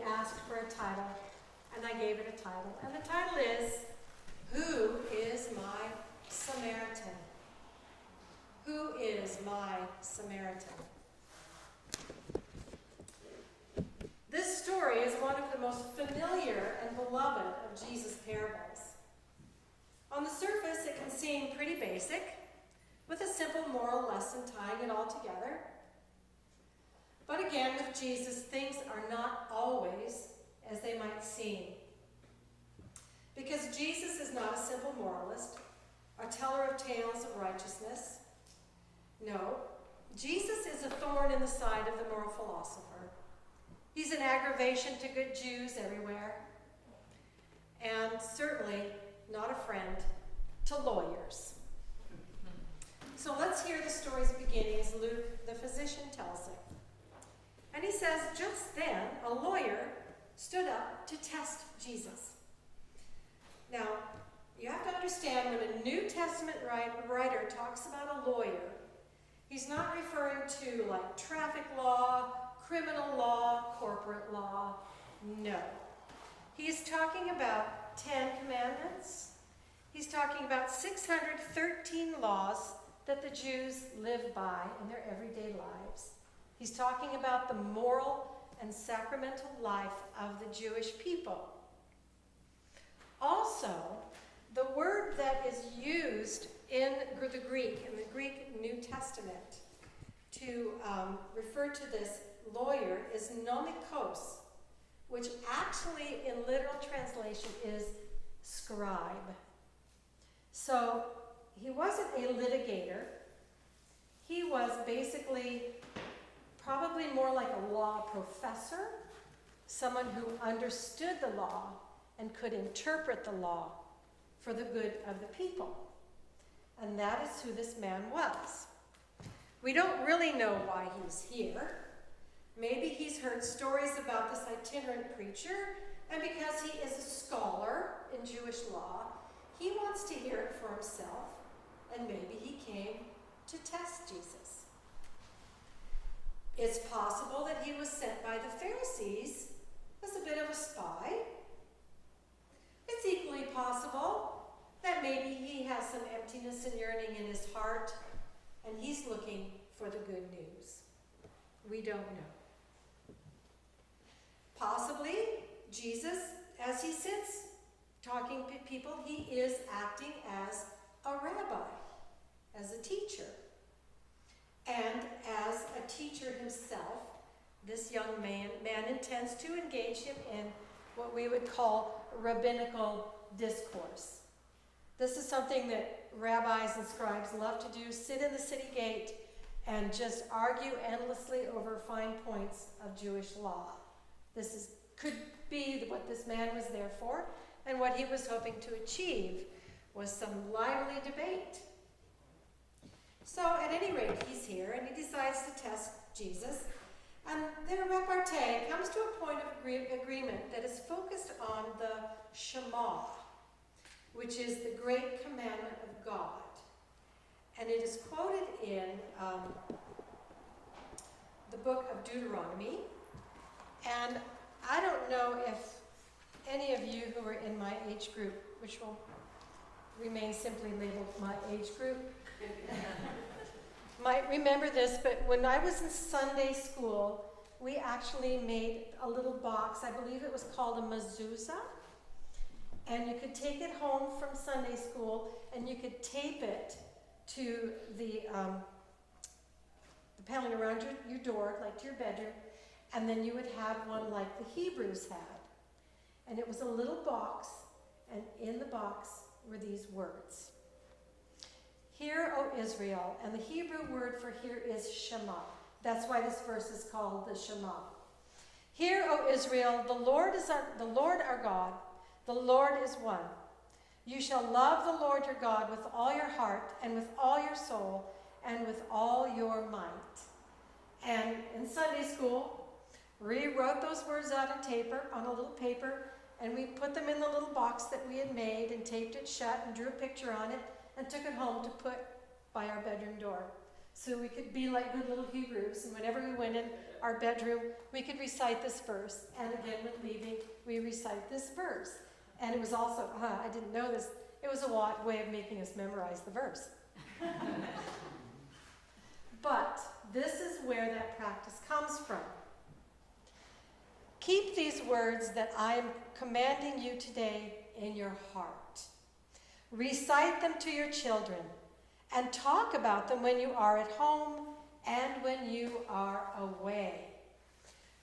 asked for a title, and I gave it a title. And the title is, Who is My Samaritan? Who is my Samaritan? This story is one of the most familiar and beloved of Jesus' parables. On the surface, it can seem pretty basic, with a simple moral lesson tying it all together. But again, with Jesus, things are not always as they might seem. Because Jesus is not a simple moralist, a teller of tales of righteousness. No, Jesus is a thorn in the side of the moral philosopher. He's an aggravation to good Jews everywhere, and certainly not a friend to lawyers. So let's hear the story's beginning as Luke, the physician, tells it. And he says, just then, a lawyer stood up to test Jesus. Now, you have to understand when a New Testament writer talks about a lawyer, he's not referring to like traffic law, criminal law, corporate law. No. He's talking about 10 commandments. He's talking about 613 laws that the Jews live by in their everyday lives. He's talking about the moral and sacramental life of the Jewish people. Also, the word that is used in the Greek New Testament, to refer to this lawyer is nomikos, which actually in literal translation is scribe. So he wasn't a litigator. He was basically probably more like a law professor, someone who understood the law and could interpret the law for the good of the people. And that is who this man was. We don't really know why he's here. Maybe he's heard stories about this itinerant preacher, and because he is a scholar in Jewish law, he wants to hear it for himself, and maybe he came to test Jesus. It's possible that he was sent by the Pharisees as a bit of a spy. It's equally possible that maybe he has some emptiness and yearning in his heart, and he's looking for the good news. We don't know. Possibly, Jesus, as he sits talking to people, he is acting as a rabbi, as a teacher. And as a teacher himself, this young man intends to engage him in what we would call rabbinical discourse. This is something that rabbis and scribes love to do, sit in the city gate and just argue endlessly over fine points of Jewish law. This could be what this man was there for, and what he was hoping to achieve was some lively debate. So at any rate, he's here, and he decides to test Jesus. And their repartee comes to a point of agreement that is focused on the Shema, which is the great commandment of God. And it is quoted in the book of Deuteronomy. And I don't know if any of you who are in my age group, which will remain simply labeled my age group, might remember this, but when I was in Sunday school, we actually made a little box. I believe it was called a mezuzah. And you could take it home from Sunday school, and you could tape it to the paneling around your door, like to your bedroom, and then you would have one like the Hebrews had. And it was a little box, and in the box were these words. Hear, O Israel, and the Hebrew word for hear is Shema. That's why this verse is called the Shema. Hear, O Israel, the Lord our God, the Lord is one. You shall love the Lord your God with all your heart and with all your soul and with all your might. And in Sunday school, we wrote those words out on a little paper, and we put them in the little box that we had made and taped it shut and drew a picture on it and took it home to put by our bedroom door so we could be like good little Hebrews, and whenever we went in our bedroom, we could recite this verse. And again, when leaving, we recite this verse. And it was also, I didn't know this, it was a way of making us memorize the verse. But this is where that practice comes from. Keep these words that I am commanding you today in your heart. Recite them to your children and talk about them when you are at home and when you are away,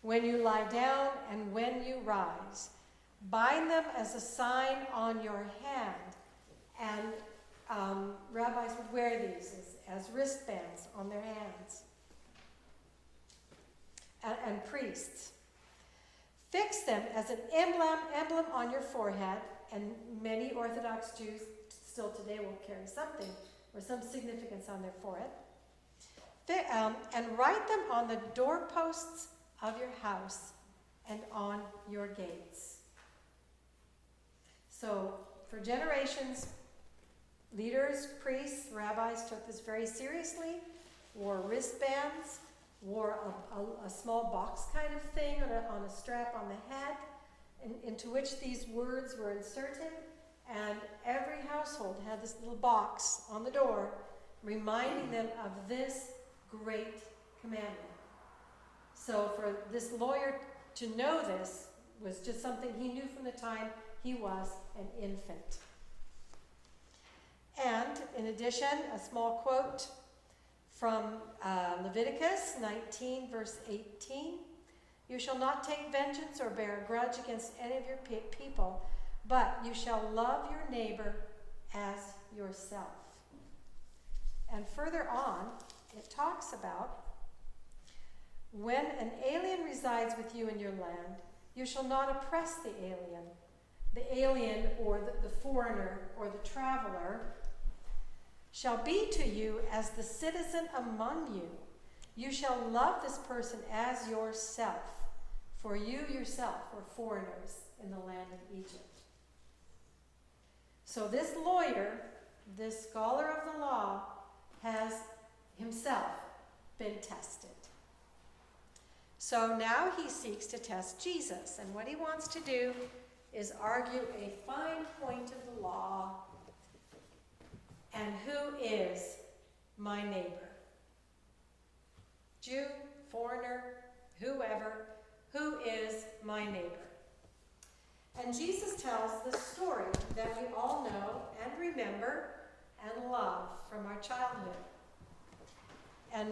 when you lie down and when you rise. Bind them as a sign on your hand. And rabbis would wear these as wristbands on their hands. And priests. Fix them as an emblem on your forehead, and many Orthodox Jews still today will carry something or some significance on their forehead. And write them on the doorposts of your house and on your gates. So for generations, leaders, priests, rabbis took this very seriously, wore wristbands, wore a small box kind of thing on a strap on the head, into which these words were inserted, and every household had this little box on the door reminding them of this great commandment. So for this lawyer to know this was just something he knew from the time he was an infant. And in addition, a small quote from Leviticus 19, verse 18. You shall not take vengeance or bear a grudge against any of your people, but you shall love your neighbor as yourself. And further on, it talks about when an alien resides with you in your land, you shall not oppress the alien. The alien or the foreigner or the traveler shall be to you as the citizen among you. You shall love this person as yourself, for you yourself were foreigners in the land of Egypt. So this lawyer, this scholar of the law, has himself been tested. So now he seeks to test Jesus, and what he wants to do is argue a fine point of the law. And who is my neighbor? Jew, foreigner, whoever, who is my neighbor? And Jesus tells the story that we all know and remember and love from our childhood. And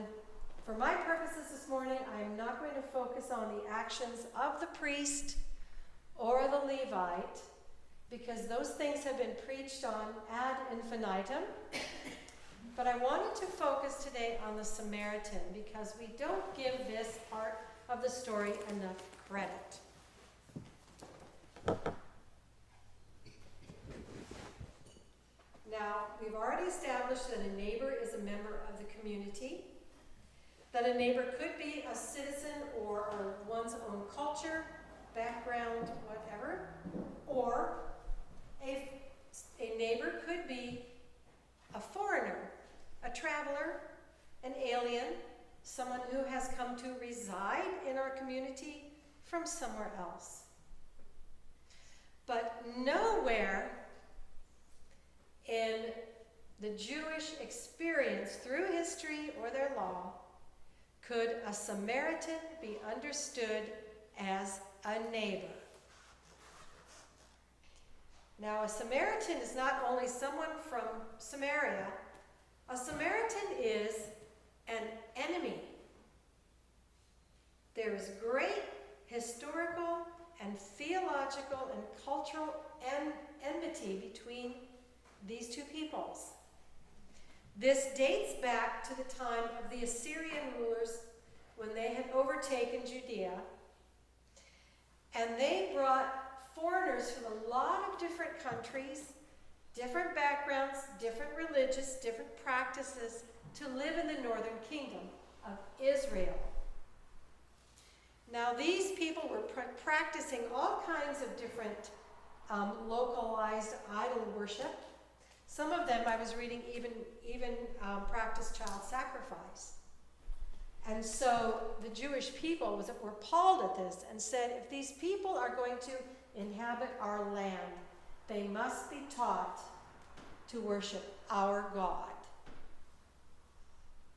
for my purposes this morning, I am not going to focus on the actions of the priest or the Levite, because those things have been preached on ad infinitum. But I wanted to focus today on the Samaritan, because we don't give this part of the story enough credit. Now, we've already established that a neighbor is a member of the community, that a neighbor could be a citizen or one's own culture, background, whatever, or a neighbor could be a foreigner, a traveler, an alien, someone who has come to reside in our community from somewhere else. But nowhere in the Jewish experience through history or their law could a Samaritan be understood as a neighbor. Now, a Samaritan is not only someone from Samaria, a Samaritan is an enemy. There is great historical and theological and cultural enmity between these two peoples. This dates back to the time of the Assyrian rulers when they had overtaken Judea, and they brought foreigners from a lot of different countries, different backgrounds, different religions, different practices to live in the northern kingdom of Israel. Now, these people were practicing all kinds of different localized idol worship. Some of them, I was reading, even practice child sacrifice. And so the Jewish people were appalled at this and said, if these people are going to inhabit our land, they must be taught to worship our God.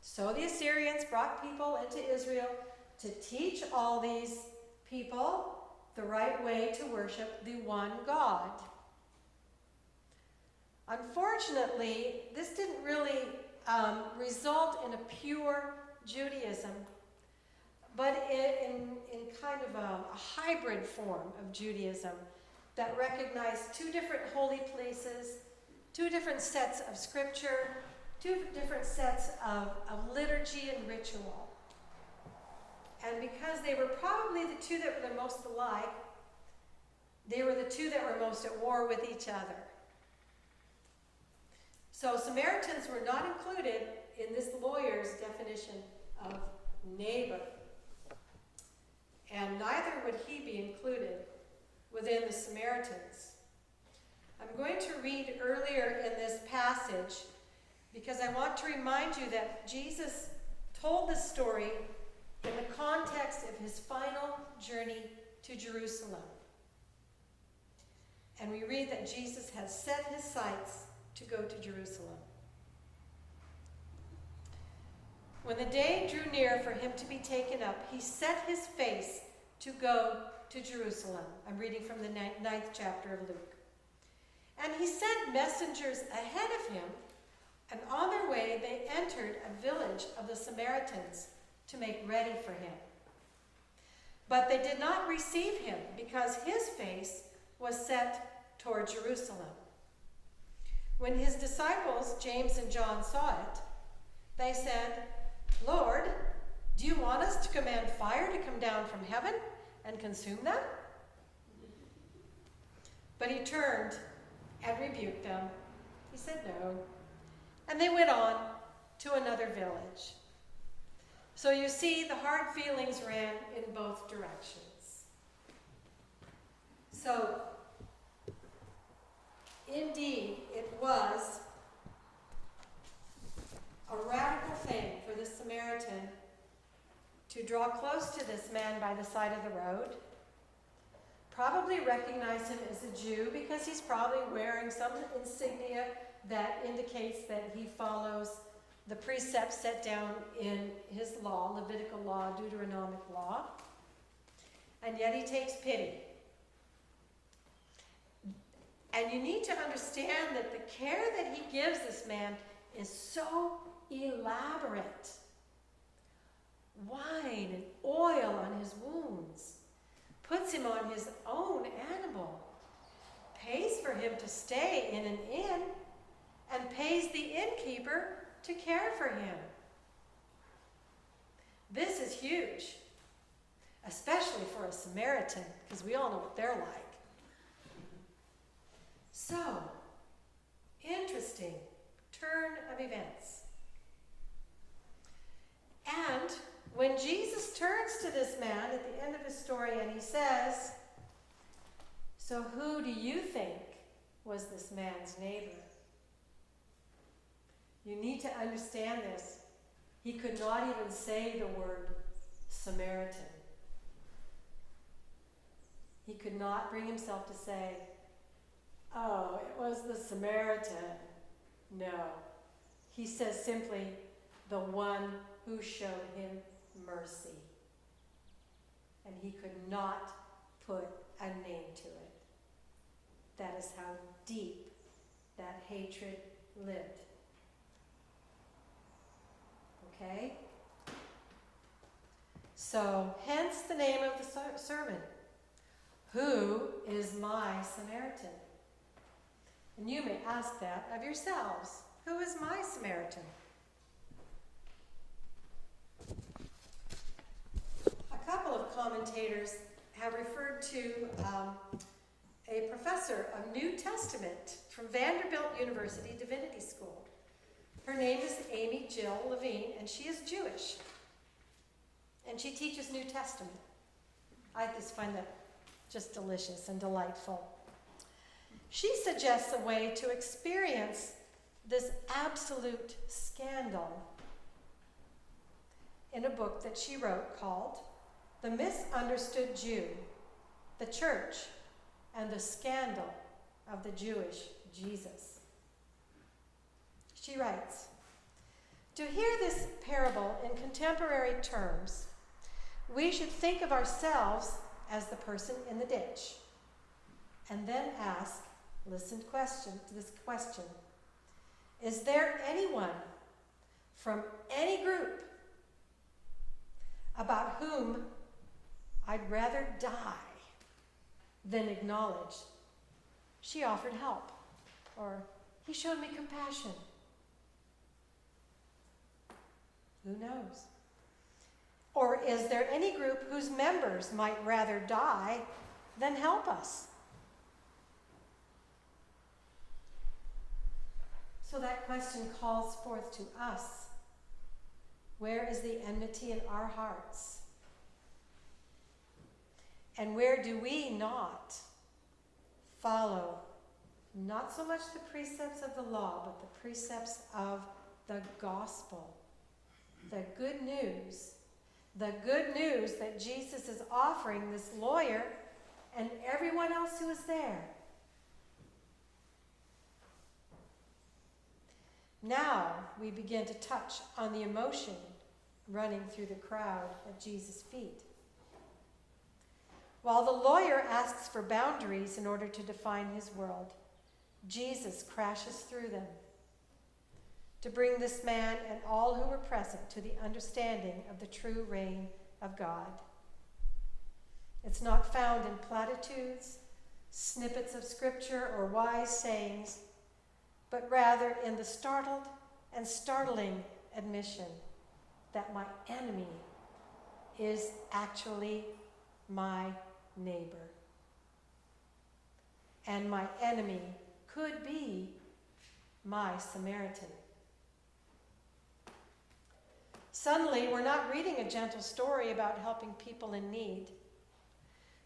So the Assyrians brought people into Israel to teach all these people the right way to worship the one God. Unfortunately, this didn't really result in a pure Judaism, but in kind of a hybrid form of Judaism that recognized two different holy places, two different sets of scripture, two different sets of liturgy and ritual. And because they were probably the two that were the most alike, they were the two that were most at war with each other. So Samaritans were not included in this lawyer's definition of neighbor. And neither would he be included within the Samaritans. I'm going to read earlier in this passage because I want to remind you that Jesus told this story in the context of his final journey to Jerusalem. And we read that Jesus has set his sights to go to Jerusalem. When the day drew near for him to be taken up, he set his face to go to Jerusalem. I'm reading from the 9th chapter of Luke. And he sent messengers ahead of him, and on their way they entered a village of the Samaritans to make ready for him. But they did not receive him because his face was set toward Jerusalem. When his disciples, James and John, saw it, they said, "Lord, do you want us to command fire to come down from heaven and consume them?" But he turned and rebuked them. He said no. And they went on to another village. So you see, the hard feelings ran in both directions. So, indeed, it was a radical thing for the Samaritan to draw close to this man by the side of the road, probably recognize him as a Jew because he's probably wearing some insignia that indicates that he follows the precepts set down in his law, Levitical law, Deuteronomic law, and yet he takes pity. And you need to understand that the care that he gives this man is so elaborate. Wine and oil on his wounds, puts him on his own animal, pays for him to stay in an inn, and pays the innkeeper to care for him. This is huge, especially for a Samaritan, because we all know what they're like. So, interesting turn of events. And when Jesus turns to this man at the end of his story and he says, "So who do you think was this man's neighbor?" You need to understand this. He could not even say the word Samaritan. He could not bring himself to say, "Oh, it was the Samaritan." No. He says simply, "The one who showed him mercy." And he could not put a name to it. That is how deep that hatred lived. Okay? So, hence the name of the sermon. Who is my Samaritan? And you may ask that of yourselves. Who is my Samaritan? A couple of commentators have referred to a professor of New Testament from Vanderbilt University Divinity School. Her name is Amy Jill Levine, and she is Jewish. And she teaches New Testament. I just find that just delicious and delightful. She suggests a way to experience this absolute scandal in a book that she wrote called The Misunderstood Jew, the Church, and the Scandal of the Jewish Jesus. She writes, "To hear this parable in contemporary terms, we should think of ourselves as the person in the ditch, and then ask, listen to this question. Is there anyone from any group about whom I'd rather die than acknowledge she offered help, or he showed me compassion? Who knows? Or is there any group whose members might rather die than help us?" So that question calls forth to us, where is the enmity in our hearts? And where do we not follow not so much the precepts of the law, but the precepts of the gospel? The good news that Jesus is offering this lawyer and everyone else who is there. Now we begin to touch on the emotion running through the crowd at Jesus' feet. While the lawyer asks for boundaries in order to define his world, Jesus crashes through them to bring this man and all who were present to the understanding of the true reign of God. It's not found in platitudes, snippets of scripture, or wise sayings, but rather in the startled and startling admission that my enemy is actually my neighbor. And my enemy could be my Samaritan. Suddenly, we're not reading a gentle story about helping people in need.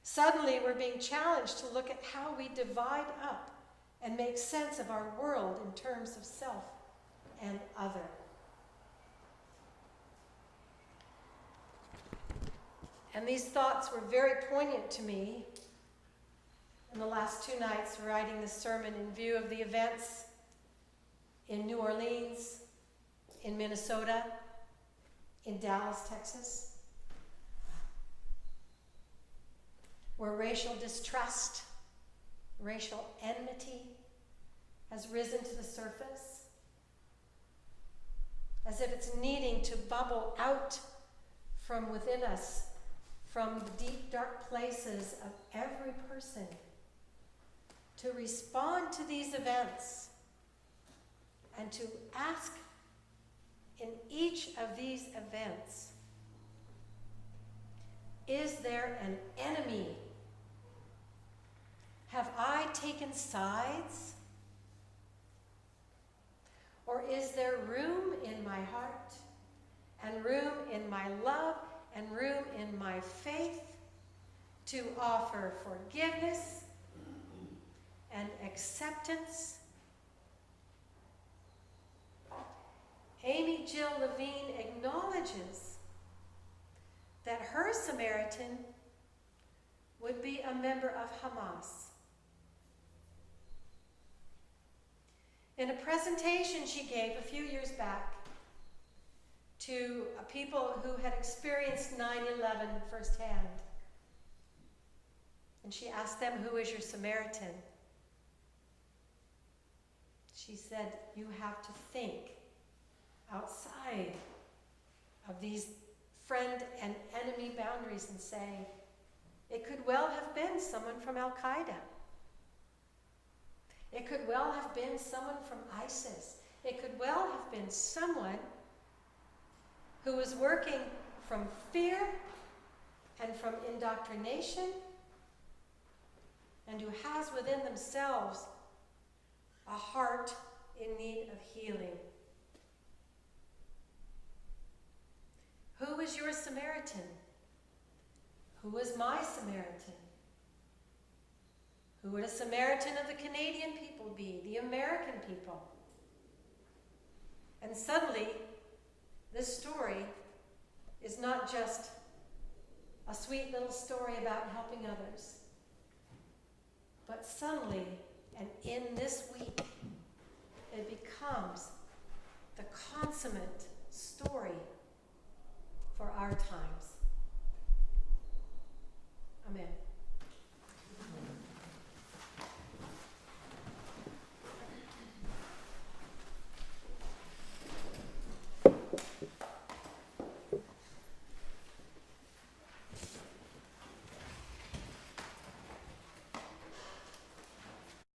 Suddenly, we're being challenged to look at how we divide up and make sense of our world in terms of self and other. And these thoughts were very poignant to me in the last 2 nights writing this sermon in view of the events in New Orleans, in Minnesota, in Dallas, Texas, where racial distrust, racial enmity has risen to the surface, as if it's needing to bubble out from within us, from the deep, dark places of every person, to respond to these events and to ask in each of these events, is there an enemy? Have I taken sides? Or is there room in my heart, and room in my love, and room in my faith to offer forgiveness and acceptance? Amy Jill Levine acknowledges that her Samaritan would be a member of Hamas. In a presentation she gave a few years back to people who had experienced 9/11 firsthand, and she asked them, "Who is your Samaritan?" She said, "You have to think outside of these friend and enemy boundaries and say, it could well have been someone from Al-Qaeda. It could well have been someone from ISIS. It could well have been someone who was working from fear and from indoctrination, and who has within themselves a heart in need of healing." Who is your Samaritan? Who is my Samaritan? Who would a Samaritan of the Canadian people be, the American people? And suddenly, this story is not just a sweet little story about helping others, but suddenly, and in this week, it becomes the consummate story for our times. Amen.